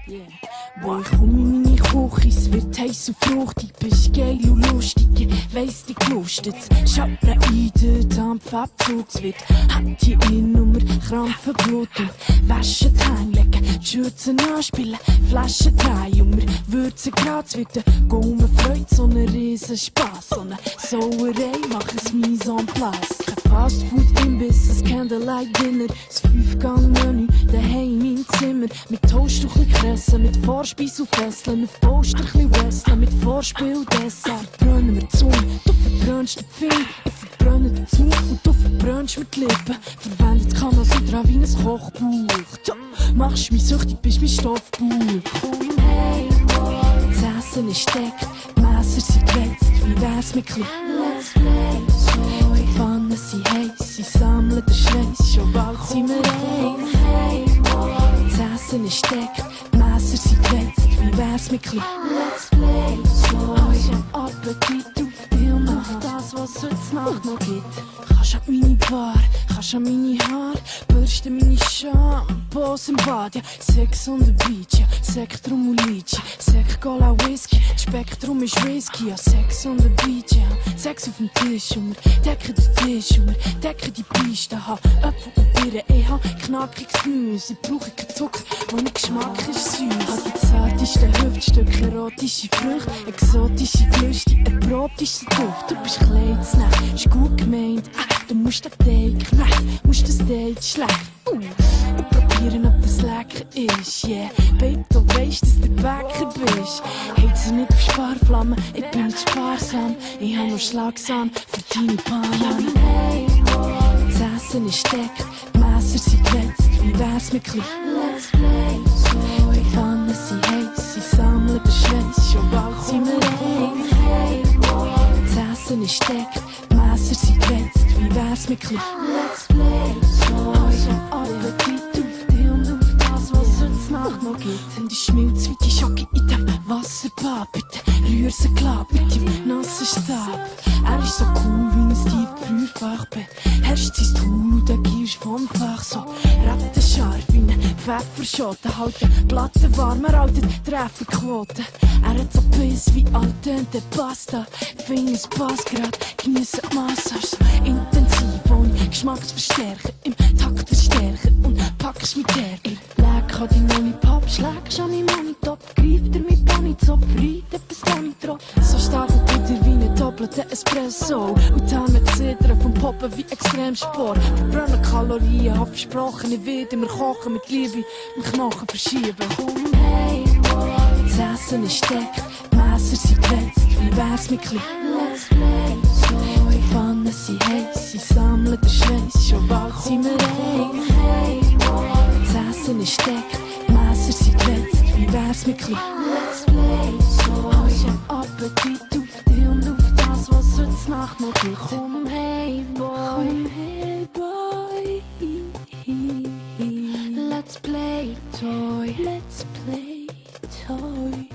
Yeah. Boah, ich komm in meine Küche, es wird heiß und fruchtig. Bist geil und lustig, ich weiss, dich lustet's. Schaubern ein, der Dampfabzugswirt. Hat die Nummer, Krampfenblutung. Waschen die Hänge, legen die Schürzen anspielen. Flaschen drehen und wir würzen grad. Es wird ein Gaumen Freude, so ein riesen Spass. So eine Sauerei, mach es mise en place. Kein Fastfood-Imbiss, ein Candlelight-Dinner. Das 5-Gang-Menü, daheim im Zimmer. Mit Toast und Kresse, mit Vorspeise und Fesseln. Auf Poster Wrestlen, mit Vorspiel und Dessert. Verbrennen wir die Zunge, du verbrennst den Finger. Ich verbrenne den Zug und du verbrennst mir die Lippen. Verwendet Kamasutra wie ein Kochbuch. Ja, machst mich süchtig, bist mein Stoffbuch. Komm hey, das Essen ist deckt, die Messer sind gewetzt. Wie wär's mit Klick? Let's play. Die Pfannen sind heiß, sie sammeln den Schweiß. Schon bald sind wir eins. Das Essen ist deckt, die Messer sind gewetzt. Wie wär's mit Klick? Let's play. Also Appetit auf dich und auf das, was es heute Nacht noch gibt. Kannst an meine Bar, kannst an meine Haare, bürsten meine Shampoos im Bad. Ja, Sex on the Beach, ja, Sektrum und Litchi, Sekt, Cola, Whisky, das Spektrum ist Whisky. Ja, Sex on the Beach, ja, Sex auf dem Tisch und wir decken den Tisch und wir decken die Piste. Ha, Äpfel und Birnen, ich ha knackiges Gemüse, ich brauche keinen Zucker, ohne Geschmack ist süß. Ha die zartesten Hüftstücke, erotische Früchte, exotische Gelüste, erprobtester Duft. Du bist klein zu nehmen, ist gut gemeint, du musst den Teig knechten, musst das Date schlecht. Und probieren, ob das lecker ist, yeah. Babe, du weisst, dass du Bäcker bist. Heiz nicht auf Sparflammen, ich bin nicht sparsam. Ich hab nur Schlagsahn für deine Bananen. Hey, das Essen ist deckt, die Messer sind gewetzt. Wie wär's mit Klick? Let's play. Die Pfannen sind heiß, sie sammeln den Schweiß. Schon bald sind wir eins. Das Essen ist deckt, die Messer sind gewetzt. Wie wär's mit Klick? Let's play. Also Appetit auf dich und auf das, was es heute Nacht noch gibt. Und ich schmilz wie die Schocke in dem Wasserbad. Bitte rühr sie klar mit dem nassen Stab. Er ist so cool wie ein Tiefkühlfachbett. Herrscht sein Tool und der gibst vom Fach so rattenscharf wie ein Pfefferschoten. Halt den Platten warm, er haltet Trefferquote. Er hat so Biss wie al dente Pasta. Find es passt grad, genieße die Massage so intensiv, ohne Geschmacksverstärker. Im Takt verstärken und packst mit Ärger. Leck an die Lollipop, schlägst an meinem Monitop. Greift er mit Bonizop, freit etwas Bonitro. So stark und bitter wie ein doppelter Espresso. Und dann mit Zittern vom Poppen wie Extremsport. Verbrennen Kalorien, hab versprochen, ich werde immer kochen mit Liebe und Knochen verschieben. Komm hey, das Essen ist deckt, die Messer sind gewetzt. Wie wär's mit Klick? Let's play. Die Pfannen sind heiß, sie sammeln den Schweiß. Schon bald sind wir eins. Das Essen ist deckt, die Messer sind gewetzt. Wie wär's mit Klick? Let's play. Also Appetit auf dich und auf das, was es heute Nacht noch gibt. Komm hey boy, hey boy. Let's play toy, let's play toy.